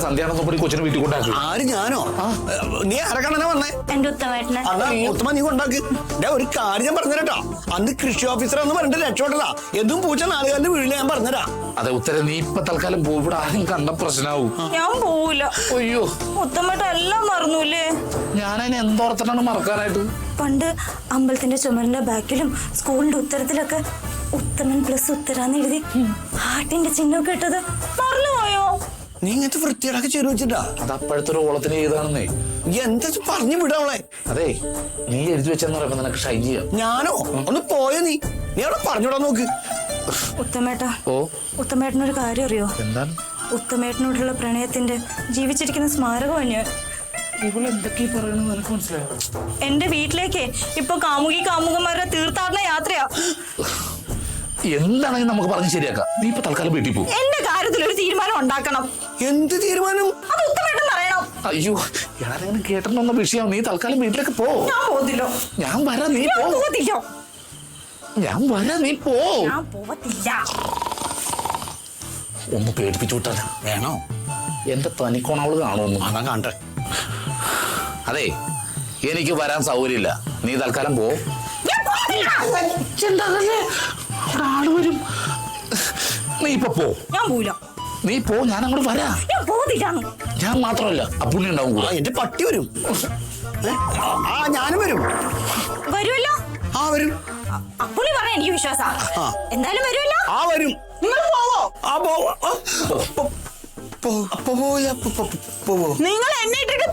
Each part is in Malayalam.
സന്ധ്യാണെന്നപ്പോ കൊച്ചിനെ വീട്ടിൽ കൊണ്ടാക്കി. ആര് ഞാനോ? നീ ആരൊക്കെ വന്നേ? എന്റെ ഉത്തമേട്ടനെ. ഉത്തമ നീ കൊണ്ടാക്ക്. ഒരു കാര്യം ഞാൻ പറഞ്ഞുതരാ. അന്ന് കൃഷി ഓഫീസറാന്ന് പറഞ്ഞിട്ട് രക്ഷപ്പെട്ടതാ. എന്തും പൂച്ച നാലുകാലിന്റെ വീട്ടിൽ ഞാൻ പറഞ്ഞുതരാ. അതെ ഉത്തര, നീ ഇപ്പൊ തൽക്കാലം ഇവിടെ ആരും കണ്ട പ്രശ്നമാവും. ഞാൻ പോവില്ല. അയ്യോ ഉത്തമേട്ടൻ എല്ലാം മറന്നൂല്ലേ? ഞാനതിനെ എന്തോർത്തിട്ടാണ് മറക്കാനായിട്ട്? പണ്ട് അമ്പലത്തിന്റെ ചുമരിന്റെ ബാക്കിലും സ്കൂളിന്റെ ഉത്തരത്തിലൊക്കെ ഉത്തമൻ പ്ലസ് ഉത്തരാന്ന് എഴുതി ഹാർട്ടിന്റെ ചിഹ്നമൊക്കെ ഇട്ടത് മറന്നുപോയോ? നീ ഇങ്ങനത്തെ വൃത്തിയിടൊക്കെ ചെയ്തു വെച്ചിട്ടാ? അത് അപ്പോഴത്തെ ഒരു ഓളത്തിന് ചെയ്താണെന്നേ. എന്താ പറഞ്ഞു വിടാവളെ? അതെ നീ എഴുതി വെച്ചെന്ന് പറയുമ്പോ നിനക്ക് ഷൈൻ ചെയ്യാം. ഞാനോ? ഒന്ന് പോയോ നീ അവിടെ പറഞ്ഞോടാ നോക്ക്. ഉത്തമേട്ട, ഓ ഉത്തമേട്ടനൊരു കാര്യം അറിയോ? എന്താണ്? ഉത്തമേട്ടനോടുള്ള പ്രണയത്തിന്റെ ജീവിച്ചിരിക്കുന്ന സ്മാരകമാണ് ഞാൻ. ഇവളെന്തൊക്കെയാ പറയണെന്ന് നിനക്ക് മനസ്സിലായോ? എന്റെ വീട്ടിലേക്ക് ഇപ്പൊ കാമുകന്മാരുടെ തീർത്ഥാടന യാത്രയാ. എന്താണെങ്കിലും നമുക്ക് പറഞ്ഞ് ശരിയാക്കാം. നീ ഇപ്പൊ തൽക്കാലം വീട്ടിൽ പോകും. എന്റെ കാര്യത്തിൽ ഒരു തീരുമാനം ഉണ്ടാക്കണം. എന്ത് തീരുമാനം? അത് ഉത്തമേട്ടൻ പറയണം. അയ്യോ ഞാനങ്ങനെ കേട്ടിട്ടുള്ള വിഷയം. നീ തൽക്കാലം വീട്ടിലേക്ക് പോ. ഞാൻ പോകത്തില്ല. ഞാൻ വരാം, നീ പോ. പോകത്തില്ല. ഞാൻ വരാം, നീ പോ. ഞാൻ പോകത്തില്ല. ഒന്ന് പേടിപ്പിച്ചു വിട്ടാ വേണോ? എന്റെ തനിക്കോണവള് കാണുമെന്ന്. അതാ കാണട്ടെ. അതെ എനിക്ക് വരാൻ സൗകര്യമില്ല. നീ തൽക്കാലം പോ. ആള് വരും. നീ ഇപ്പൊ പോ. ഞാൻ പോവില്ല. നീ പോ, ഞാൻ അങ്ങോട്ട് വരാം. ഞാൻ പോകത്തില്ല. ഞാൻ മാത്രമല്ല അപ്പുണ്ണി ഉണ്ടാവും കൂടെ. എന്റെ പട്ടി വരും. ഞാനും വരും. വരുമല്ലോ. വരും. അപ്പുണ്ണി പറഞ്ഞ എനിക്ക് വിശ്വാസാ. എന്തായാലും വരുമല്ലോ. വരും. നിങ്ങൾ പോവോ? നിങ്ങൾ എന്നെ ഇട്ടിട്ട്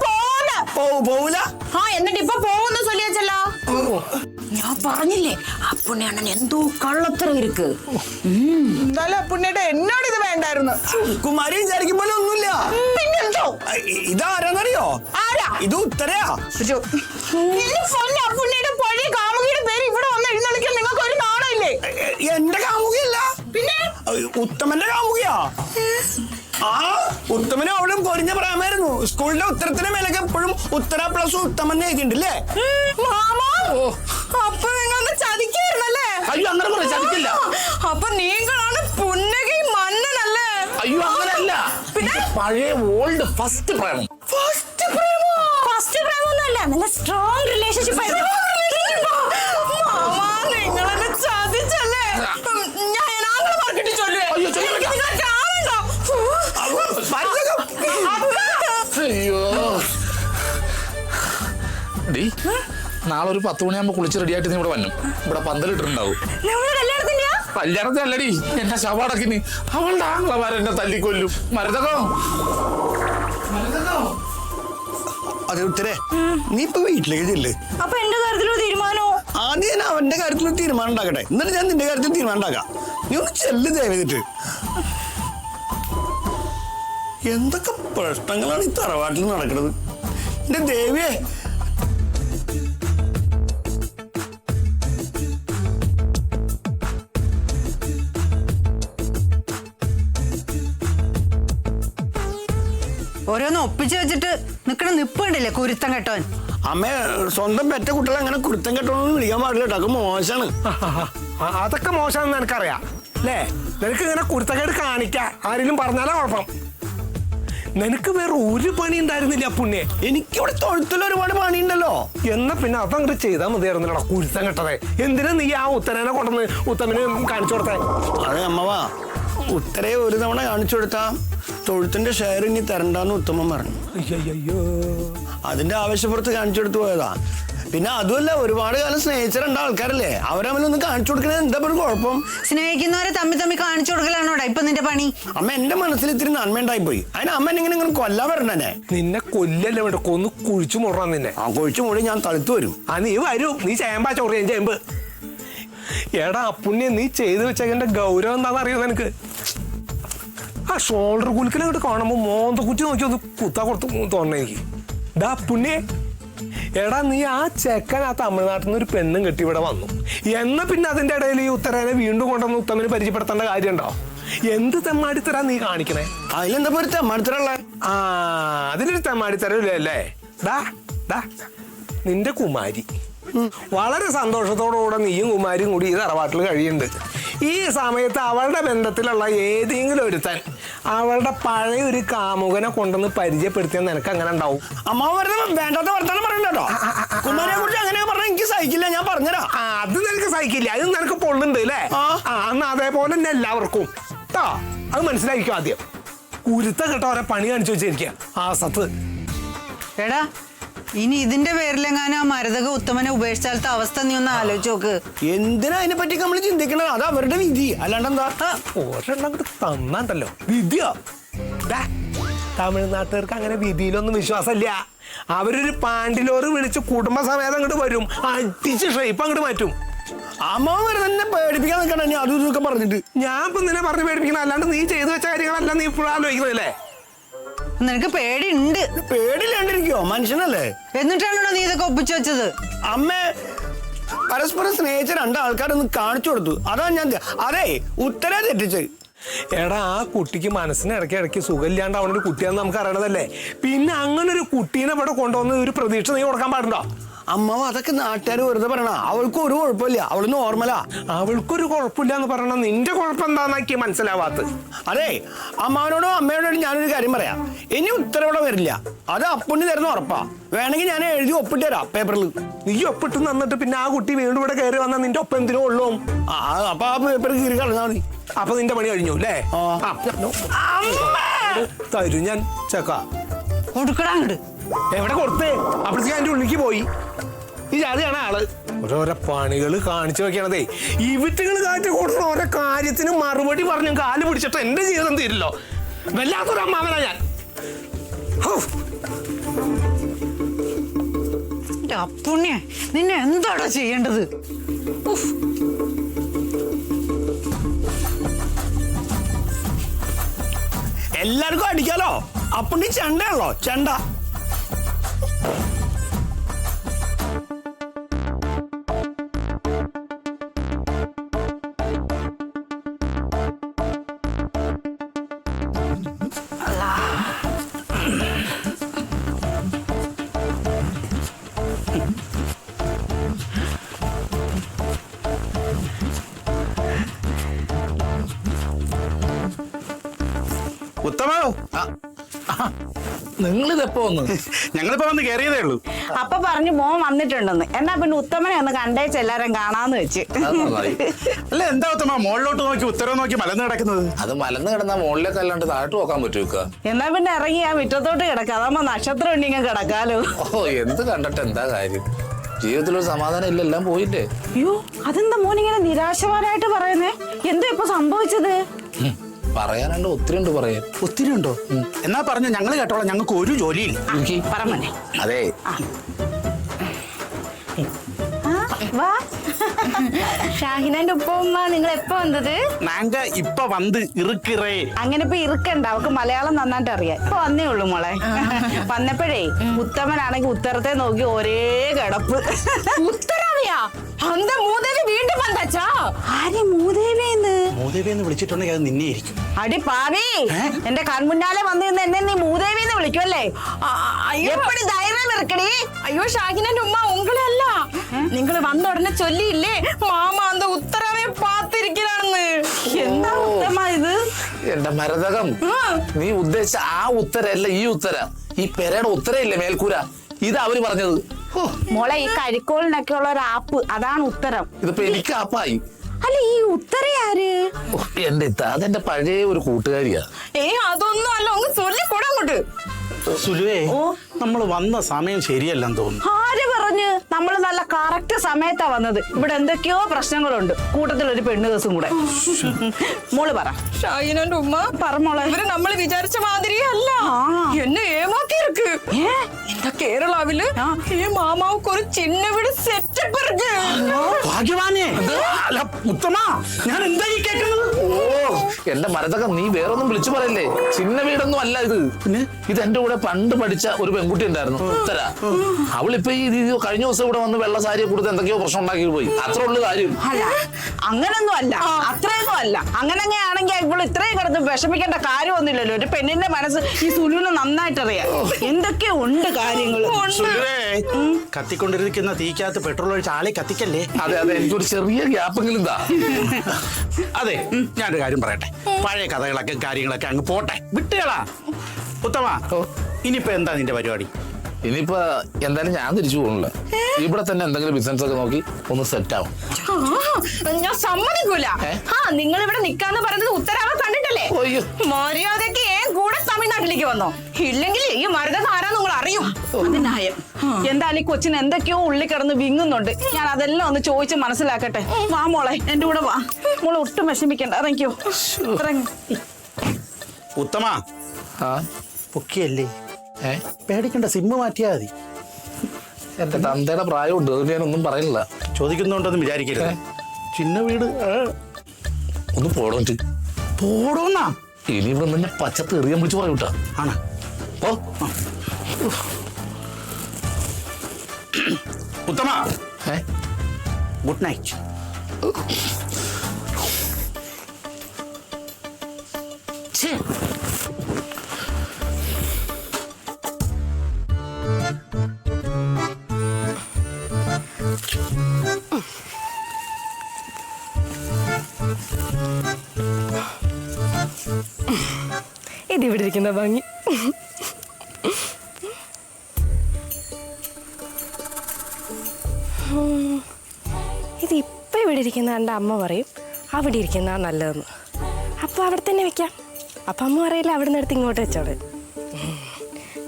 പോവൂല. എന്നിട്ട് ഇപ്പൊ പോകുന്ന ചൊല്ലിയച്ചല്ലോ. ഞാൻ പറഞ്ഞില്ലേ അപ്പുണ്ണിയണ്ണൻ എന്തോ കള്ളത്തരം ഇരിക്ക്. എന്തായാലും അപ്പുണ്ണിയുടെ എന്നോട് ഇത് വേണ്ടായിരുന്നു. കുമാരി വിചാരിക്കുമ്പോൾ ഒന്നുമില്ല. പിന്നെന്തോ? ഇതാരാന്നറിയോ? ആരാ? ഇത് ഉത്തരയാ. അപ്പുണ്ണിയുടെ പഴയ കാമുകിയുടെ പേര് ഇവിടെ വന്ന് എഴുന്നള്ളിക്കാൻ നിങ്ങൾക്ക് ഒരു നാണമില്ലേ? എന്റെ കാമുകിയല്ല, പിന്നെ ഉത്തമന്റെ കാമുകിയാ. ഉത്തമനും അവളും പൊരിഞ്ഞ പ്രായമായിരുന്നു. സ്കൂളിന്റെ ഉത്തരത്തിന്റെ മേലൊക്കെ എപ്പോഴും ഉത്തര പ്ലസ് ഉത്തമൻ എഴുതിണ്ടല്ലേ? അപ്പൊ നിങ്ങൾ ചതിക്കായിരുന്നല്ലേ? അയ്യോ അങ്ങനെ പറയാ, ചതിക്കില്ല. അപ്പൊ നീങ്ങളാണ് പുന്നകി മന്നനല്ലേ? അയ്യോ അങ്ങനല്ല. പിന്നെ പഴയ ഓൾഡ് ഫസ്റ്റ് പ്രേമം. ഫസ്റ്റ് പ്രേമൊന്നുമല്ല, നല്ല സ്ട്രോങ് റിലേഷൻഷിപ്പ് ആയിരുന്നു. നിങ്ങളെന്നെ ചതിച്ചല്ലേ? ഞാൻ ആങ്ങളെ മാർക്കിട്ട് ചൊല്ലുവേ. അയ്യോ ഡി, നാളെ ഒരു 10 മണിയാകുമ്പോ കുളിച്ച് റെഡിയായിട്ട് നീ ഇവിടെ വന്നു. ഇവിടെ പന്തലിട്ടുണ്ടാവും. കല്യാണത്തിനല്ലടി, എന്റെ ശവടക്കിന് അവളുടെ ആങ്ങളമാരെന്നെ തല്ലിക്കൊല്ലും. മരുതകോ അതെ ഉത്തരേ, നീ ഇപ്പൊ വീട്ടിലേക്ക് ചെല്ല്. അപ്പൊ എന്റെ കാര്യത്തിലൊരു തീരുമാനോ? ആദ്യം ഞാൻ അവന്റെ കാര്യത്തിൽ തീരുമാനം ഉണ്ടാക്കട്ടെ, എന്നിട്ട് ഞാൻ നിന്റെ കാര്യത്തിൽ തീരുമാനം ഉണ്ടാക്കാം. നീ ഒന്ന് ചെല്ല് ദയവേദിട്ട്. എന്തൊക്കെ പ്രശ്നങ്ങളാണ് ഈ തറവാട്ടിൽ നടക്കുന്നത് എന്റെ ദേവിയെ. ഓരോന്ന് ഒപ്പിച്ചു വെച്ചിട്ട് നിക്കണ നിപ്പുണ്ടല്ലേ കുരുത്തം കെട്ടോൻ. അമ്മ സ്വന്തം പെറ്റ കുട്ടികളെ അങ്ങനെ കുരുത്തം കെട്ടോന്ന് വിളിക്കാൻ പാടില്ല കേട്ടോ. അത് മോശമാണ്. അതൊക്കെ മോശമാണെന്ന് എനിക്കറിയാം അല്ലേ? നിനക്ക് ഇങ്ങനെ കുരുത്തക്കേട് കാണിക്കാം, ആരെങ്കിലും പറഞ്ഞാലാ കുഴപ്പം. നിനക്ക് വേറെ ഒരു പണി ഉണ്ടായിരുന്നില്ല പുണ്യെ. എനിക്കിവിടെ തൊഴുത്തിൽ ഒരുപാട് പണിയുണ്ടല്ലോ. എന്നാ പിന്നെ അതങ്ങോട്ട് ചെയ്താൽ മതിയായിരുന്നില്ലടാ കുരുത്തം കെട്ടതേ. എന്തിനാ നീ ആ ഉത്തരനെ കൊണ്ടുവന്ന് ഉത്തമന് കാണിച്ചു കൊടുത്തേ? അതെ അമ്മവാ, ഉത്തരയെ ഒരു തവണ കാണിച്ചു കൊടുത്താ തൊഴുത്തിന്റെ ഷെയർ ഇനി തരണ്ടെന്ന് ഉത്തമൻ പറഞ്ഞു. അയ്യോ, അതിന്റെ ആവശ്യപ്പുറത്ത് കാണിച്ചു കൊടുത്തു പോയതാ. പിന്നെ അതുമല്ല, ഒരുപാട് കാലം സ്നേഹിച്ചിരണ്ട ആൾക്കാരല്ലേ, അവരമ്മലൊന്ന് കാണിച്ചു കൊടുക്കണത് എന്താ ഒരു കുഴപ്പം? സ്നേഹിക്കുന്നവരെ തമ്മി കാണിച്ചു കൊടുക്കലാണോടാ ഇപ്പൊ നിന്റെ പണി? അമ്മ എന്റെ മനസ്സിൽ ഇത്തിരി നന്മയുണ്ടായി പോയി. അതിന് അമ്മ ഇങ്ങനെ കൊല്ലാൻ വരണേ. നിന്നെ കൊല്ലല്ലേ വേണ്ട, കൊന്ന് കുഴിച്ചു മുറാൻ നിന്നെ. കുഴിച്ചു മൂടി ഞാൻ തളുത്തു വരും. നീ വരൂ, നീ ചേമ്പാ ചൊറിയാൻ ചേമ്പ്. എടാ പുണ്യം, നീ ചെയ്തു വെച്ചതിന്റെ ഗൗരവം എന്താണെന്ന് അറിയോ നിനക്ക്? ആ ഷോൾഡർ കുലുക്കലങ്ങോട്ട് കാണുമ്പോ മോന്ത കുറ്റി നോക്കി ഒന്ന് കുത്താ കൊടുത്ത് തോന്നണ എനിക്ക്. ഡാ പുണ്യേ, എടാ നീ ആ ചെക്കൻ ആ തമിഴ്നാട്ടിൽ നിന്ന് ഒരു പെണ്ണും കെട്ടി ഇവിടെ വന്നു. എന്നാ പിന്നെ അതിന്റെ ഇടയിൽ ഈ ഉത്തരനെ വീണ്ടും കൊണ്ടുവന്ന് ഉത്തമന് പരിചയപ്പെടുത്തേണ്ട കാര്യമുണ്ടോ? എന്ത് തെമ്മാടിത്തരാ നീ കാണിക്കണേ? അതിലെന്താ ഒരു തെമ്മാടിത്തരല്ലേ? അതിലൊരു തെമ്മാടിത്തരല്ലേ? ഡാ നിന്റെ കുമാരി വളരെ സന്തോഷത്തോടുകൂടെ നീയും കുമാരിയും കൂടി ഈ തറവാട്ടിൽ കഴിയുന്നുണ്ട്. ഈ സമയത്ത് അവളുടെ ബന്ധത്തിലുള്ള ഏതെങ്കിലും ഒരുത്തൻ അവളുടെ പഴയ ഒരു കാമുകനെ കൊണ്ടുവന്ന് പരിചയപ്പെടുത്തിയാൽ നിനക്ക് അങ്ങനെ ഉണ്ടാവും. അമ്മാവ് വെറുതെ വേണ്ടാത്ത വർത്താനം പറയണ്ടോ. കുമാരിയെ കുറിച്ച് അങ്ങനെ പറഞ്ഞാൽ എനിക്ക് സഹിക്കില്ല, ഞാൻ പറഞ്ഞുതരാം. അത് നിനക്ക് സഹിക്കില്ല, അത് നിനക്ക് പൊള്ളുണ്ട് അല്ലേ? അന്ന് അതേപോലെ തന്നെ എല്ലാവർക്കും കേട്ടോ. അത് മനസ്സിലാക്കിക്കോ ആദ്യം. കുരുത്ത കേട്ടോ അവരെ പണി കാണിച്ചു വെച്ചിരിക്കുക ആ സത്ത്. എടാ ഇനി ഇതിന്റെ പേരിലെങ്ങാനും ആ മരതക ഉത്തമനെ ഉപേക്ഷിച്ചാലത്തെ അവസ്ഥ നീ ഒന്ന് ആലോചിച്ച് നോക്ക്. എന്തിനാ അതിനെ പറ്റി നമ്മൾ ചിന്തിക്കണത്? അത് അവരുടെ വിധി, അല്ലാണ്ട് എന്താ. ഒരെണ്ണം അങ്ങോട്ട് തന്നാണ്ടല്ലോ വിധിയോ. തമിഴ്നാട്ടുകാർക്ക് അങ്ങനെ വിധിയിലൊന്നും വിശ്വാസമില്ല. അവരൊരു പാണ്ടിലോറ് വിളിച്ച് കുടുംബസമേതം അങ്ങോട്ട് വരും, അടിച്ച് ഷേപ്പ് അങ്ങോട്ട് മാറ്റും. അമ്മാവ് വെറുതെ തന്നെ പേടിപ്പിക്കാൻ നിൽക്കണ ഞാൻ അതും ഇതൊക്കെ പറഞ്ഞിട്ട്. ഞാൻ ഇപ്പൊ നിന്നെ പറഞ്ഞ് പേടിപ്പിക്കണം, അല്ലാണ്ട് നീ ചെയ്തു വെച്ച കാര്യങ്ങളല്ല നീ ഇപ്പോഴും ആലോചിക്കുന്നതല്ലേ. നിനക്ക് പേടിയുണ്ട്. പേടില്ലാണ്ടിരിക്കോ? മനുഷ്യനല്ലേ. എന്നിട്ടാണോ നീ ഇതൊക്കെ ഒപ്പിച്ചു വെച്ചത്? അമ്മ പരസ്പരം സ്നേഹിച്ച രണ്ടാൾക്കാരൊന്ന് കാണിച്ചു കൊടുത്തു, അതാ ഞാൻ. അതെ, ഉത്തര തെറ്റിച്ച്. എടാ ആ കുട്ടിക്ക് മനസ്സിന് ഇടയ്ക്ക് സുഖമില്ലാണ്ട് അവനൊരു കുട്ടിയാന്ന് നമുക്ക് അറിയണതല്ലേ. പിന്നെ അങ്ങനെ ഒരു കുട്ടീനെ ഇവിടെ കൊണ്ടുവന്ന് ഒരു പ്രതീക്ഷ നീ കൊടുക്കാൻ പാടുണ്ടോ? അമ്മാവ് അതൊക്കെ നാട്ടുകാർ വെറുതെ പറയണ. അവൾക്ക് ഒരു കുഴപ്പമില്ല, അവള് നോർമലാ. അവൾക്കൊരു കുഴപ്പമില്ല എന്ന് പറയണ നിന്റെ കുഴപ്പം എന്താന്നാക്കി മനസ്സിലാവാത്ത. അതെ, അമ്മാവനോടും അമ്മയോടും ഞാനൊരു കാര്യം പറയാം. ഇനി ഉത്തരവിടെ വരില്ല, അത് അപ്പുണ്ണി തരുന്ന ഉറപ്പാ. വേണമെങ്കിൽ ഞാൻ എഴുതി ഒപ്പിട്ട് തരാം പേപ്പറിൽ. നീ ഒപ്പിട്ട് തന്നിട്ട് പിന്നെ ആ കുട്ടി വീണ്ടും ഇവിടെ കയറി വന്നാൽ നിന്റെ ഒപ്പം എന്തിനോ ഉള്ളൂ. അപ്പൊ ആ പേപ്പർ കീറി കളഞ്ഞാൽ മതി. അപ്പൊ നിന്റെ പണി കഴിഞ്ഞു അല്ലേ? തരും ഞാൻ ചക്ക. കൊടുക്കടാ അങ്ങട്. എവിടെ കൊടുത്തേ? അപ്പോഴത്തേക്ക് അതിന്റെ ഉള്ളിലേക്ക് പോയി. ഈ ജാതിയാണ് ആള്. ഓരോരോ പണികൾ കാണിച്ചു വെക്കണതേ. ഇവിറ്റുകൾ കാറ്റ് കൊടുക്കുന്ന ഓരോ കാര്യത്തിന് മറുപടി പറഞ്ഞു കാല് പിടിച്ചിട്ട് എന്റെ ജീവിതം തീരില്ലോ. വല്ലാത്തൊരു അമ്മാവനാ ഞാൻ. അപ്പുണ്യ നിന്നെ എന്താടാ ചെയ്യേണ്ടത്? എല്ലാവർക്കും അടിക്കാലോ. അപ്പുണ്ണി ചെണ്ടയാണല്ലോ, ചെണ്ട. ഉത്തമോ, നിങ്ങളിതെപ്പോ വന്ന്? ഞങ്ങളിപ്പോ വന്ന് കയറിയതേ ഉള്ളൂ. അപ്പൊ പറഞ്ഞു മോൻ വന്നിട്ടുണ്ടെന്ന്. എന്നാ പിന്നെ ഉത്തമനെ ഒന്ന് കണ്ടേച്ച് എല്ലാരും കാണാന്ന് വെച്ച്. അല്ല എന്താ ഉത്തമ മുകളിലോട്ട് നോക്കി ഉത്തരവ് നോക്കി മലന്ന് കിടക്കുന്നത്? അത് മലന്ന് കിടന്നാ മുകളിലേക്ക് അല്ലാണ്ട് താഴോട്ട് നോക്കാൻ പറ്റുക. എന്നാ പിന്നെ ഇറങ്ങി ആ മുറ്റത്തോട്ട് കിടക്കാം, അതാകുമ്പോ നക്ഷത്രം ഉണ്ടെങ്കിൽ കിടക്കാലോ. ഓ, എന്ത് കണ്ടിട്ട് എന്താ കാര്യം? ജീവിതത്തിലൊരു സമാധാനം ഇല്ല, എല്ലാം പോയില്ലേ. അയ്യോ, അതെന്താ മോൻ ഇങ്ങനെ നിരാശവാനായിട്ട് പറയുന്നേ? എന്താ ഇപ്പൊ സംഭവിച്ചത്? പറയാനുണ്ട്, ഒത്തിരി ഉണ്ട് പറയാൻ. ഒത്തിരി ഉണ്ടോ? എന്നാ പറഞ്ഞു ഞങ്ങൾ കേട്ടോളാം, ഞങ്ങൾക്ക് ഒരു ജോലിയില്ല. പറമോനെ. അതെ, വാ. ഷാഹിനാന്റെ ഉപ്പ നിങ്ങൾ എപ്പോ വന്നത്? നാങ്ക ഇപ്പൊ വന്ന് ഇറുക്കിറേ. അങ്ങനെ ഇപ്പൊ ഇറുക്കണ്ട, അവക്ക് മലയാളം നന്നായിട്ട് അറിയാം. ഇപ്പൊ വന്നേ ഉള്ളൂ മോളെ. വന്നപ്പോഴേ ഉത്തമനാണെങ്കിൽ ഉത്തരത്തെ നോക്കി ഒരേ കിടപ്പ്. ഉത്തരവിയാ? അന്ത മൂദേവി വീണ്ടും വന്നച്ചാ? ആരെ മൂദേവിന്ന്? മൂദേവിന്ന് വിളിച്ചിട്ടുണ്ടെങ്കിൽ അത് നിന്നെ ആയിരിക്കും. അടി പാവി, എന്റെ കൺമുന്നാലെ വന്നു നിന്ന് എന്നെ നീ മൂദേവിന്ന് വിളിക്കുമല്ലേ? എപ്പടി ധൈര്യം ഇറക്കടി. ஐயோ ஷாகினன் உம்மா உங்களே அல்ல നിങ്ങൾ വന്ന ഉടനെ ചൊല്ലിയില്ലേ മാമ അന്ത ഉത്തരവേ പാത്തിരിക്കലാണെന്ന്. എന്താ ഉത്തമ ഇത്? എന്റെ മരതകം, നീ ഉദ്ദേശിച്ച ആ ഉത്തരല്ല ഈ ഉത്തര. ഈ പെരയുടെ ഉത്തരയില്ലേ മേൽക്കൂര, ഇത് അവര് പറഞ്ഞത്. മോളെ, ഈ കരിക്കോളിനൊക്കെ ഉള്ള ഒരു ആപ്പ്, അതാണ് ഉത്തരം. ഇതിപ്പോ എനിക്ക് ആപ്പായി. അല്ല, ഈ ഉത്തര ആര്? എന്റെ അതെന്റെ പഴയ ഒരു കൂട്ടുകാരിയാ. അതൊന്നും അല്ല, ഒന്ന് ചൊല്ലിക്കൂടെ അങ്ങോട്ട്. സുലുവേ, നമ്മൾ വന്ന സമയം ശരിയല്ലെന്ന് തോന്നുന്നു. ആര് പറഞ്ഞു? നമ്മൾ നല്ല കറക്റ്റ് സമയത്താ വന്നത്. ഇവിടെ എന്തൊക്കെയോ പ്രശ്നങ്ങളുണ്ട്, കൂട്ടത്തിൽ ഒരു പെണ്ണ് കേസും കൂടെ. മോള് പറ. ഷാഹിനന്റെ ഉമ്മ പറമോളെ. ഇവര് നമ്മൾ വിചാരിച്ച മാതിരിയേ അല്ല, എന്നെ ഏമാത്തിருக்கு. இந்த கேரளாவில என் மாமாவுக்கு ஒரு சின்ன வீடு செட்டப் இருக்கு. ഭാഗ്യവാനേ, അല്ല ഉത്തമ, ഞാൻ എന്താ ഈ കേൾക്കുന്നത്? ഓ, എന്റെ മരതകം, നീ വേറൊന്നും വിളിച്ചു പറയല്ലേ. ചിന്ന വീടൊന്നും അല്ല ഇത്. ഇത് എന്റെ കൂടെ പണ്ട് പഠിച്ച ഒരു പെൺകുട്ടി ഉണ്ടായിരുന്നു, ഉത്തര. അവളിപ്പോ ഈ കഴിഞ്ഞ ദിവസം ഇവിടെ വന്ന് വെള്ള സാരിയെ കൊടുത്ത് എന്തൊക്കെയോ പ്രശ്നം ഉണ്ടാക്കി പോയി. അത്ര ഉള്ളു കാര്യം. അല്ല, അങ്ങനൊന്നും അല്ല, അത്രയൊന്നും അല്ല. അങ്ങനെയാണെങ്കിൽ ഇപ്പോൾ ഇത്രയും കിടന്ന് വിഷമിക്കേണ്ട കാര്യമൊന്നുമില്ലല്ലോ. ഒരു പെണ്ണിന്റെ മനസ്സ് ഈ സുലുവിന് നന്നായിട്ട് അറിയാം. എന്തൊക്കെയോ ഉണ്ട് കാര്യങ്ങൾ. കാര്യങ്ങൾ കത്തിക്കൊണ്ടിരിക്കുന്ന തീക്കകത്ത് പെട്രോൾ ഒഴിച്ച് ആളെ കത്തിക്കല്ലേ. അതെ അതെ, എനിക്കൊരു ചെറിയ ഗ്യാപ്പെങ്കിലും എന്താ. അതെ, ഞാനൊരു കാര്യം പറയട്ടെ. പഴയ കഥകളൊക്കെ കാര്യങ്ങളൊക്കെ അങ്ങ് പോട്ടെ, വിട്ടുകളാ. ഉത്തമ, ഇനിയിപ്പോ എന്താ നിന്റെ പരിപാടി? ഇനിയിപ്പോ എന്തായാലും ഞാൻ തിരിച്ചു പോകണില്ല. ഇവിടെ തന്നെ എന്തെങ്കിലും ബിസിനസ് ഒക്കെ നോക്കി ഒന്ന് സെറ്റ് ആവും. ഞാൻ സമ്മതിക്കൂല. നിങ്ങൾ ഇവിടെ നിക്കാന്ന് പറയുന്നത് ഉത്തരാവ് കണ്ടിട്ടല്ലേ? അയ്യോ. മര്യാദക്ക് കൂടെ തമിഴ്നാട്ടിലേക്ക് വന്നോ, ഇല്ലെങ്കിൽ ഈ മരുതക ആരാ നിങ്ങൾ അറിയും. അത് ന്യായം. എന്തായാലും ഈ കൊച്ചിന് എന്തൊക്കെയോ ഉള്ളിൽ കിടന്ന് വിങ്ങുന്നുണ്ട്. ഞാൻ അതെല്ലാം ഒന്ന് ചോദിച്ച് മനസ്സിലാക്കട്ടെ. വാ മോളെ, എന്റെ കൂടെ വാ. മോളെ ഒട്ടും വിഷമിക്കണ്ട, ഇറങ്ങിക്കോ. ഉത്തമ, ആ പൊക്കിയല്ലേ, ഏ പേടിക്കണ്ട, സിമ്മ് മാറ്റിയാ മതി. എന്റെ തന്തയുടെ പ്രായമുണ്ട്, അതുകൊണ്ട് ഞാനൊന്നും പറയില്ല. ചോദിക്കുന്നുണ്ടെന്ന് വിചാരിക്കരുത്. ചിന്ന വീട് ഒന്ന് പോടോട്ട് പോടോന്നാ. ഇനി ഇവിടെ നിന്നെ പച്ചത്ത് എറിയാൻ വിളിച്ച് പറയൂട്ടാ. ആണോ? ഓ ഉത്തമ, ഏ ഗുഡ് നൈറ്റ്. ഇതിവിടെ ഇരിക്കുന്ന ഭംഗി. ഇതിപ്പോ ഇവിടെ ഇരിക്കുന്ന എൻ്റെ അമ്മ പറയും അവിടെ ഇരിക്കുന്ന നല്ലതെന്ന്. അപ്പൊ അവിടെ തന്നെ വെക്കാം. അപ്പൊ അമ്മ പറയില്ല അവിടെ നിന്ന് എടുത്ത് ഇങ്ങോട്ട് വെച്ചോളെ.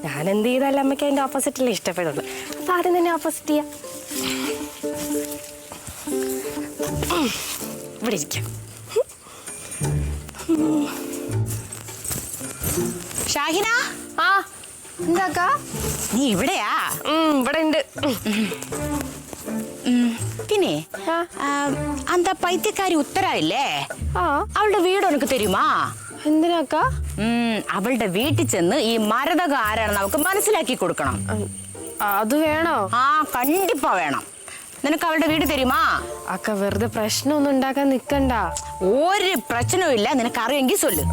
ഞാൻ എന്ത് ചെയ്താലും അമ്മയ്ക്ക് അതിന്റെ ഓപ്പോസിറ്റല്ലേ ഇഷ്ടപ്പെടുള്ളൂ. അപ്പൊ ആദ്യം തന്നെ ഓപ്പോസിറ്റ് ചെയ്യാം. ഇവിടെ ഇരിക്കാം. ഷാഹിന, ആ എന്താക്കാ? നീ ഇവിടെയാ? ഇവിടെ ഉണ്ട്. പിന്നെ അന്ത പൈത്യക്കാരി ഉത്തരായില്ലേ, ആ അവളുടെ വീട് ഉനക്ക് തരുമാ? എന്തിനാക്കാ? അവളുടെ വീട്ടിൽ ചെന്ന് ഈ മരതക ആരാണെന്ന് നമുക്ക് മനസ്സിലാക്കി കൊടുക്കണം. അത് വേണോ? ആ, കണ്ടിപ്പാ വേണം. നിനക്ക് അവളുടെ വീട് തരുമാ? അക്ക വെറുതെ പ്രശ്നമൊന്നും ഉണ്ടാക്കാൻ നിക്കണ്ട. ഒരു പ്രശ്നവും ഇല്ല. നിനക്ക് അറിയെങ്കിൽ ചൊല്ലു.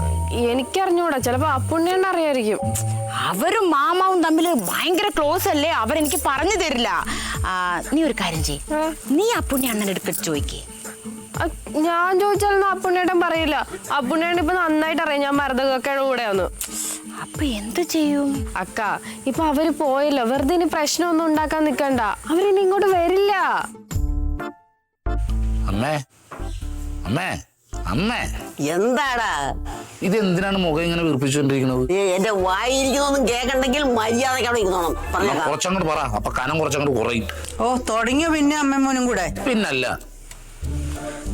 എനിക്കറിഞ്ഞൂടാ, ചിലപ്പോ അപ്പുണ്ണിയണ്ണ അറിയായിരിക്കും. അവരും മാമാവും തമ്മിൽ ഭയങ്കര ക്ലോസ് അല്ലേ, അവരെനിക്ക് പറഞ്ഞു തരില്ല. നീ ഒരു കാര്യം ചെയ്യ്, നീ അപ്പുണ്ണി അണ്ണൻ എടുത്തിട്ട് ചോദിക്കേ. ഞാൻ ചോദിച്ചാലൊന്നും അപ്പുണ്ണിയേട്ടൻ പറയില്ല. അപ്പുണ്ണിയേട്ടൻ ഇപ്പൊ നന്നായിട്ട് അറിയാം ഞാൻ മരതകക്കയുടെ കൂടെയാന്ന്. അപ്പൊ എന്ത് ചെയ്യും? അക്ക ഇപ്പൊ അവര് പോയല്ലോ, വെറുതെ ഇനി പ്രശ്നമൊന്നും ഉണ്ടാക്കാൻ നിക്കണ്ട. അവരിനി ഇങ്ങോട്ട് വരില്ല. അമ്മേ അമ്മേ അമ്മേ, എന്താടാ ഇതെന്തിനാണ് മുഖം ഇങ്ങനെ വീർപ്പിച്ചുകൊണ്ടിരിക്കുന്നത്? എന്റെ വായിരിക്കുന്നൊന്നും കേക്കണ്ടെങ്കിൽ മര്യാദക്ക് അവിടെ ഇരുന്നോണം. പറഞ്ഞേക്കാം. കുറച്ചങ്ങോട്ട് പറ, അപ്പൊ കനം കുറച്ചങ്ങോട്ട് കുറയും. ഓ, തുടങ്ങിയോ പിന്നെ അമ്മമ്മോനും കൂടെ? പിന്നല്ല.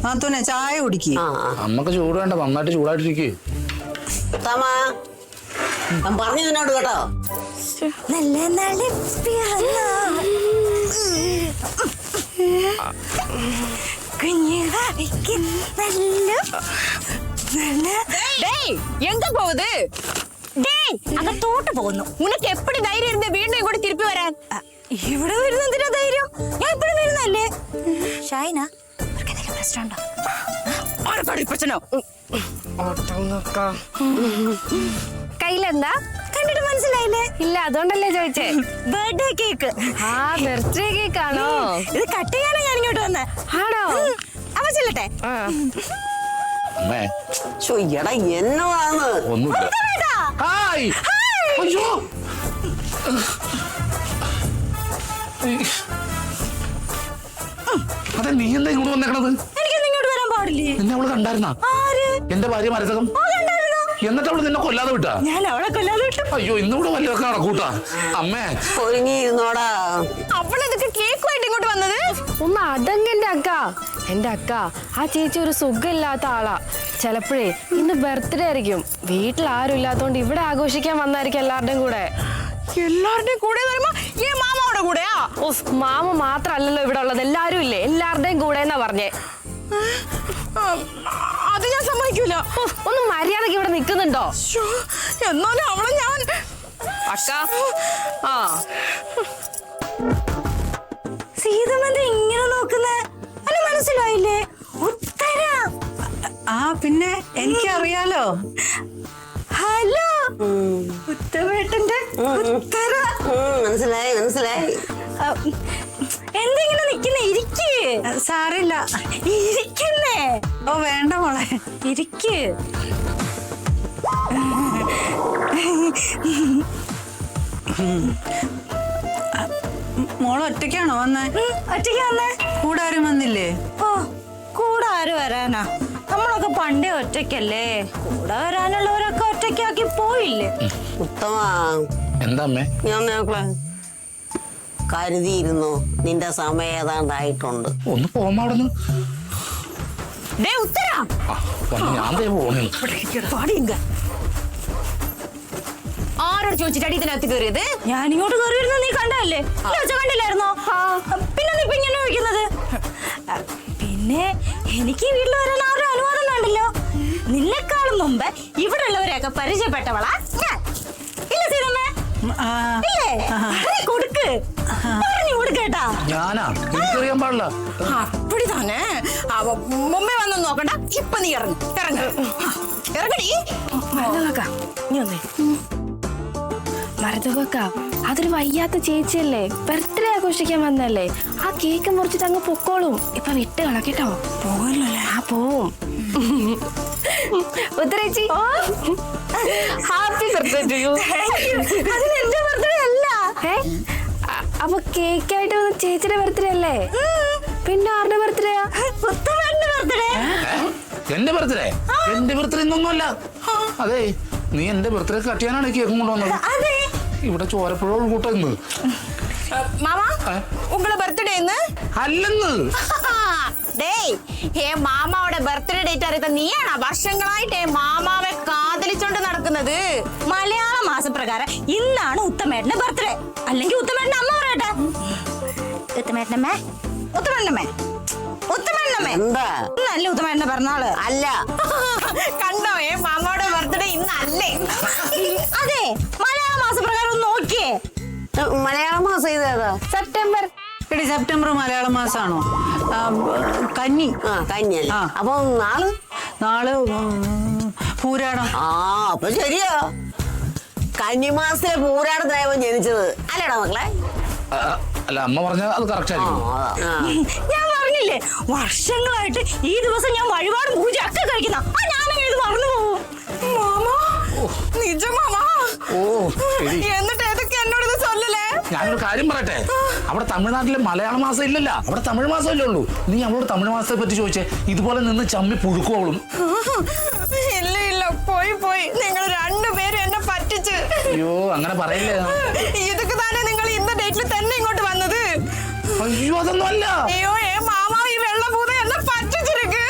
നാത്തൂനെ ചായ കുടിക്ക്. ആ ആ. അമ്മക്ക് ചൂട് വേണ്ട, നന്നായിട്ട് ചൂടായിട്ടിരിക്കേ. ഉത്തമാ, ഞാൻ പറഞ്ഞു നിന്നോട് കേട്ടോ. നല്ല നളിപ്പിയാണോ കുഞ്ഞുവാവയ്ക്ക് നല്ല നല്ല എങ്ക പോവുത്? അകത്തോട്ട് പോകുന്നു. ഉനക്ക് എപ്പടി ധൈര്യം ഇരുന്ന് വീണ്ടും ഇങ്ങോട്ട് തിരുപ്പി വരാൻ? ഇവിടെ വരുന്ന എന്തിനാ ധൈര്യം? ഞാൻ എപ്പോഴും വരുന്നല്ലേ. ഷായിന, എന്തെങ്കിലും പ്രശ്നമുണ്ടോ? പ്രശ്നോ? കയ്യിലെന്താ? കണ്ടിട്ട് മനസ്സിലായില്ലേ? ഇല്ല, അതുകൊണ്ടല്ലേ ചോദിച്ചേ. Birthday cake. ആ, ബർത്ത്ഡേ കേക്ക് ആണോ? ഇത് കട്ട് ചെയ്യാനാ ഞാൻ ഇങ്ങോട്ട് വന്നേ. ആണോ? അവ ചെല്ലട്ടെ. അമ്മേ ശോ, എടാ എന്നോടാന്ന്. ഒന്നുമില്ല. ഹായ്. അയ്യോ. അതെ, നീ എന്താ ഇങ്ങോട്ട് വന്നേക്കണത്? എനിക്കൊന്നും ഇങ്ങോട്ട് വരാൻ പാടില്ലേ? നിന്നെ അവള് കണ്ടായിരുന്നാ? ആര്? എന്റെ ഭാര്യ മരതകം. എന്നിട്ട് അവള് നിന്നെ കൊല്ലാതെ വിട്ടാ? ഞാൻ അവളെ കൊല്ലാതെ വിട്ടു. അയ്യോ, ഇന്നിവിടെ വല്ലതൊക്കെ നടക്കൂട്ടാ. അമ്മേ ഒരുങ്ങിയിരുന്നോടാ. അവളിതൊക്കെ കേക്കുമായിട്ട് ഇങ്ങോട്ട് വന്നത്? ഒന്ന് അടങ്ങെന്റെ അക്ക. എന്റെ അക്ക, ആ ചേച്ചി ഒരു സുഖമില്ലാത്ത ആളാ. ചിലപ്പോഴേ ഇന്ന് ബർത്ത്ഡേ ആയിരിക്കും. വീട്ടിൽ ആരും ഇല്ലാത്തോണ്ട് ഇവിടെ ആഘോഷിക്കാൻ വന്നായിരിക്കും എല്ലാവരുടെയും കൂടെ. എല്ലാവരുടെയും കൂടെ വരുമ്പോ ഈ മാമാവിടെ കൂടെയാ? ഓ, മാമ മാത്രല്ലല്ലോ ഇവിടെ ഉള്ളത്, എല്ലാരും ഇല്ലേ? എല്ലാവരുടെയും കൂടെ എന്നാ പറഞ്ഞേ. അത് ഞാൻ സമ്മതിക്കൂല. ഒന്ന് മര്യാദക്ക് ഇവിടെ നിൽക്കുന്നുണ്ടോ? എന്നാലും അവളെ ഞാൻ അക്ക. ആ, സീതമന്ത് ഇങ്ങനെ നോക്കുന്നേ അല്ല, മനസ്സിലായില്ലേ? ഉത്തരം. ആ, പിന്നെ എനിക്കറിയാലോ. ഹലോ, ഉത്തമേട്ടന്റെ ഉത്തര. മനസ്സിലായി മനസ്സിലായി. എന്തെങ്കിലും നിക്കുന്നേ, ഇരിക്ക്. സാരില്ല. ഇരിക്കുന്നേ. ഓ വേണ്ട മോളെ, ഇരിക്ക്. മോള് ഒറ്റയ്ക്കാണോ വന്നേ? ഒറ്റയ്ക്ക് വന്നേ. കൂടെ ആരും വന്നില്ലേ? ഓ, കൂടെ ആര് വരാനാ? നമ്മളൊക്കെ പണ്ടേ ഒറ്റയ്ക്കല്ലേ. കൂടെ വരാനുള്ളവരൊക്കെ ഒറ്റയ്ക്കാക്കി പോയില്ലേ. ഉത്തമ, എന്താ അമ്മേ? ഞാൻ നോക്കളെ കരുതിയിരുന്നു നിന്റെ സമയം ഏതാണ്ടായിട്ടുണ്ട്. ഒന്ന് പോകുമ്പോ അവിടെ നിന്ന് ഉത്തര. ഞാൻ ദേ പോണേ. ആരോട് ചോദിച്ചിട്ടാണ് ഇതിനകത്ത് കയറിയത്? ഞാൻ ഇങ്ങോട്ട് കയറി വരുന്നത് നീ കണ്ടല്ലേ? കണ്ടില്ലായിരുന്നോ? പിന്നെ നീ ഇപ്പൊ ഇങ്ങനെ ചോദിക്കുന്നത്? പിന്നെ എനിക്ക് വീട്ടിൽ വരാൻ ആരും അനുവാദം വേണ്ടല്ലോ. നിന്നെക്കാളും മുമ്പ് ഇവിടെ ഉള്ളവരെയൊക്കെ പരിചയപ്പെട്ടവളാ ഞാൻ. ഇല്ല സീതമ്മേ? ഇല്ലേ? കൊടുക്ക്, പറഞ്ഞു കൊടുക്കേട്ടാ. ഞാനാ? എനിക്കറിയാൻ പാടില്ല. അപ്പടി തന്നെ മുമ്പേ വന്നു നോക്കണ്ട. ഇപ്പൊ നീ ഇറങ്ങി ഇറങ്ങടി. നീ വന്നേ. മരതക, അതൊരു വയ്യാത്ത ചേച്ചിയല്ലേ, ബർത്ത്ഡേ ആഘോഷിക്കാൻ വന്നല്ലേ. ആ കേക്ക് മുറിച്ചിട്ട് അങ്ങ് പൊക്കോളും. ഇപ്പൊ വിട്ട് കളക്കട്ടോ. പോവല്ലോ. ആ പോവും. ഉത്തരേച്ചി, ഹാപ്പി ബർത്ത്ഡേ ടു യു. എന്റെ ബർത്ത്ഡേ അല്ല. അപ്പൊ കേക്കായിട്ട് വന്ന ചേച്ചിയുടെ ബർത്ത്ഡേ അല്ലേ? പിന്നെ ആരുടെ ബർത്ത്ഡേയാ? ഉത്തമന്റെ ബർത്ത്ഡേ. എന്റെ ബർത്ത്ഡേ? എന്റെ ബർത്ത്ഡേ ഒന്നുമല്ല. അതെ, നീ എന്റെ ബർത്ത്ഡേ കട്ട് ചെയ്യാനാണ് കേക്ക് കൊണ്ടുവന്നത്. അതെ. ഇവിടെ ചോരപ്പുഴ കൂട്ടുന്നു. മാമാ, ഉങ്ങളെ ബർത്ത്ഡേ ഇന്ന് അല്ലെന്ന്. മാമാവിടെ ബർത്ത്ഡേ ഡേറ്റ് അറിയാത്ത നീയാണോ വർഷങ്ങളായിട്ട് മാമാവെ കാതലിച്ചോണ്ട് നടക്കുന്നത്? മലയാള മാസപ്രകാരം ഇന്നാണ് ഉത്തമേട്ടന്റെ ബർത്ത്ഡേ. അല്ലെങ്കിൽ ഉത്തമേട്ടന്റെ അമ്മ പറയട്ടെ. ഉത്തമേട്ടനമ്മേ, ഉത്തമേട്ടനമ്മേ, ഉത്തമേട്ടനമ്മേ. എന്താ? ഇന്നല്ലേ ഉത്തമേട്ടന്റെ പിറന്നാള്? അല്ല. കണ്ടോ, മാമാവിടെ ബർത്ത്ഡേ ഇന്നല്ലേ? അതെ, മലയാള മാസപ്രകാരം ഒന്ന് നോക്കിയേ. മലയാള മാസം ഇതേതാ? സെപ്റ്റംബർ. എടി, സെപ്റ്റംബർ മലയാള മാസമാണോ? കന്നി. ആ, കന്യല്ലേ. ആ. അപ്പൊ നാള് പൂരാടം. ആ, അപ്പൊ ശരിയാ. കന്നിമാസത്തിലെ പൂരാടത്തിനായവൻ ജനിച്ചത് അല്ലേടാ മക്കളെ? അല്ല, അമ്മ പറഞ്ഞാൽ അത് കറക്റ്റ് ആയിരിക്കും. ഞാൻ പറഞ്ഞില്ലേ, വർഷങ്ങളായിട്ട് ഈ ദിവസം ഞാൻ വഴിപാട് പൂജ ഒക്കെ കഴിക്കുന്ന. ഞാനങ്ങനെ ഇത് മറന്നു പോവും. നിജം മാമാ? ഓ, ശരി. എന്നിട്ട് ഏതൊക്കെ എന്നോട് ഇത് ചൊല്ലലേ? ഞാനൊരു കാര്യം പറയട്ടെ. അവിടെ തമിഴ്നാട്ടിലെ മലയാള മാസം ഇല്ലല്ല, അവിടെ തമിഴ് മാസമല്ലേ ഉള്ളൂ. നീ അവളോട് തമിഴ് മാസത്തെ പറ്റി ചോദിച്ചേ, ഇതുപോലെ നിന്ന് ചമ്മി പുഴുക്കുവളും. ഇല്ല ഇല്ല, പോയി നിങ്ങൾ രണ്ടുപേരും എന്നെ പറ്റിച്ച്. അയ്യോ, അങ്ങനെ പറയില്ലേ. ഇതൊക്കെ തന്നെ നിങ്ങൾ ഇന്ന ഡേറ്റിൽ തന്നെ ഇങ്ങോട്ട് വന്നത്. അയ്യോ, അതൊന്നും അല്ല. അയ്യോ, മാമാ ഈ വെള്ളഭൂത എന്നെ പറ്റിച്ചിരിക്ക്.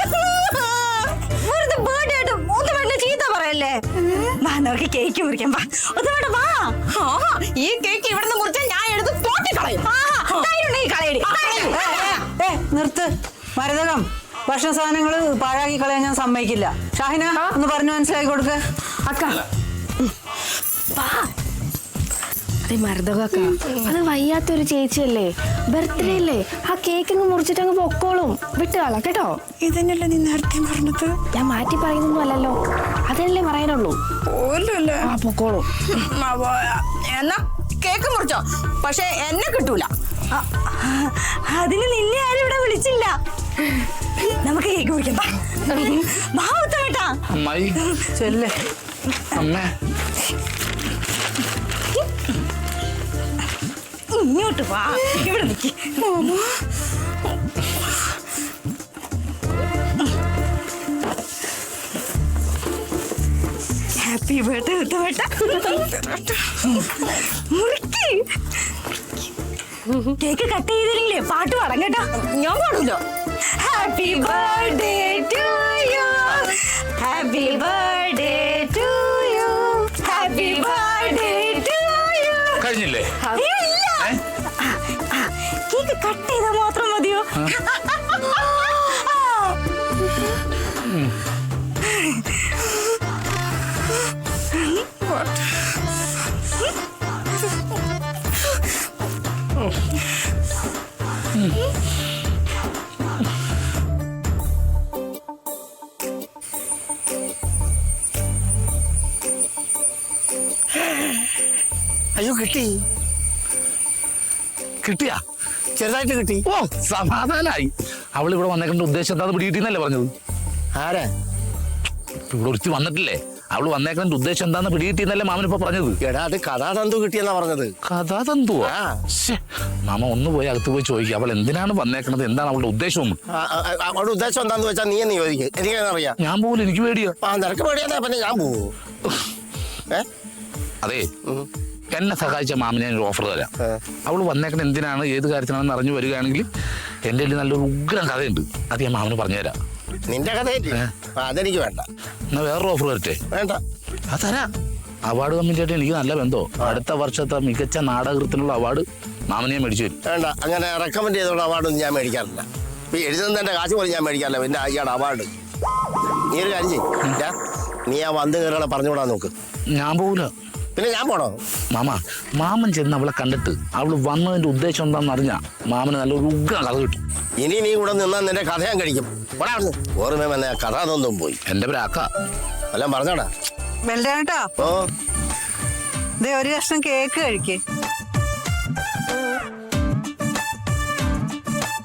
വെറുതെ ബർത്ത്ഡേ ആയിട്ട് ഉത്തമേട്ടനെ ചീത്ത പറയല്ലേ. വാ, നമുക്ക് കേക്ക് മുറിക്കാം. വാ ഉത്തമേട്ട, വാ. ഈ കേക്ക് ഇവിടുന്ന് മുറിച്ചാൽ ഞാൻ എടുത്ത് തോട്ടിക്കളയും. കളയടി. നിർത്ത്. മരതകം, ഭക്ഷണ സാധനങ്ങള് പാഴാക്കി കളയാൻ ഞാൻ സമ്മതിക്കില്ല. ഷാഹിന, ഒന്ന് പറഞ്ഞു മനസ്സിലാക്കി കൊടുക്ക. അക്ക, അതെ മരതക, അത് വയ്യാത്തൊരു ചേച്ചിയല്ലേ, ബർത്ത്ഡേ അല്ലേ. ആ കേക്ക് അങ്ങ് മുറിച്ചിട്ട് അങ്ങ് പൊക്കോളും. വിട്ട് കള കേട്ടോ. ഇതന്നെയല്ലേ നീ നേരത്തെ പറഞ്ഞത്? ഞാൻ മാറ്റി പറയുന്നൊന്നും അല്ലല്ലോ, അതല്ലേ പറയാനുള്ളൂ. ആ പൊക്കോളും. എന്നാ കേക്ക് മുറിച്ചോ, പക്ഷെ എന്നെ കിട്ടൂല. അതിന് നിന്നെ ആരും ഇവിടെ വിളിച്ചില്ല. നമുക്ക് കേക്ക് മുറിക്കാം. വാ ഉത്തമേട്ടാ. അമ്മായി, ചെല്ലേ. അമ്മേ, ഇങ്ങോട്ട് വാ. ഇവിടെ നിൽക്കി. ഹാപ്പി ബർത്ത്ഡേ ഉത്തമേട്ട. മുറിക്ക്. കേക്ക് കട്ട് ചെയ്തില്ലെങ്കിലേ പാട്ട് പാടാം കേട്ടോ. ഞാൻ പാടൂല. Happy birthday to you, happy birthday to you, happy birthday to you. കഴിഞ്ഞില്ലേ? കേക്ക് കട്ട് ചെയ്താൽ മാത്രം മതിയോ? അയ്യോ കിട്ടി, കിട്ടിയാ? ചെറുതായിട്ട് കിട്ടി. ഓ സമാധാനായി. അവൾ ഇവിടെ വന്നേക്കേണ്ട ഉദ്ദേശം എന്താന്ന് പിടികിട്ടിന്നല്ലേ പറഞ്ഞത്? ആരാ? ഇവിടെ ഒരുത്തി വന്നിട്ടില്ലേ, അവള് വന്നേക്കേണ്ട ഉദ്ദേശം എന്താന്ന് പിടികിട്ടിന്നല്ലേ മാമൻ ഇപ്പൊ പറഞ്ഞത്? എടാ അത് കഥാതന്തു കിട്ടിയെന്നാ പറഞ്ഞത്. കഥാതന്തുവാ? ആ. ശ്ശെ, മാമ ഒന്ന് പോയി അകത്ത് പോയി ചോദിക്കുക അവൾ എന്തിനാണ് വന്നേക്കണത്, എന്താണ് അവളുടെ ഉദ്ദേശം. അവളുടെ ഉദ്ദേശം എന്താന്ന് വെച്ചാൽ നീ എന്ന് ചോദിക്കുക, എനിക്കറിയാം. ഞാൻ പോകില്ല, എനിക്ക് പേടിയോ. നിനക്ക് പേടിയാ പിന്നെ ഞാൻ പോവോ? അതെ, എന്നെ സഹായിച്ച മാമന് ഞാൻ ഒരു ഓഫർ തരാം. അവള് വന്നേക്കണ എന്തിനാണ് ഏത് കാര്യത്തിനാണെന്ന് അറിഞ്ഞു വരികയാണെങ്കിൽ എന്റെ കയ്യിൽ നല്ലൊരു ഉഗ്രം കഥയുണ്ട്, അത് ഞാൻ മാമന് പറഞ്ഞുതരാം. നിന്റെ കഥയില്ലേ? അതെനിക്ക് വേണ്ട. എന്നാ വേറൊരു ഓഫർ വരട്ടെ? വേണ്ട. അത് തരാം. അവാർഡ് കമ്മിറ്റിയായിട്ട് എനിക്ക് നല്ല ബന്ധോ. അടുത്ത വർഷത്തെ മികച്ച നാടകൃത്തിനുള്ള അവാർഡ് മാമനെ മേടിച്ചു തരും. വേണ്ട, അങ്ങനെ റെക്കമെൻഡ് ചെയ്തോളൂ അവാർഡൊന്നും ഞാൻ മേടിക്കാറില്ല. ഇപ്പൊ എഴുതുന്നതിന്റെ കാശ് പോലും ഞാൻ മേടിക്കാറില്ല, പിന്നെ അയാളുടെ അവാർഡ്. നീ ഒരു കാര്യം ചെയ്യ, നീ ആ വന്ന് കയറുകളെ പറഞ്ഞുവിടാൻ നോക്ക്. ഞാൻ പോകൂല. പിന്നെ ഞാൻ പോണോ? മാമൻ ചെന്ന് അവളെ കണ്ടിട്ട് അവള് വന്നതിന്റെ ഉദ്ദേശം എന്താണെന്ന് അറിഞ്ഞാ മാമന് നല്ലൊരു ഉഗ്രം കഥ കിട്ടും. ഇനി നീ കൂടെ നിന്നാൽ നിന്റെ കഥ ഞാൻ കഴിക്കും. ഓർമ്മ വന്ന കഥ അതൊന്നും പോയി. എന്റെ പേരാക്ക എല്ലാം പറഞ്ഞോടാ. ബലരാമേട്ടാ, ഓ ദേ ഒരു കഷ്ണം കേക്ക് കഴിക്കേ.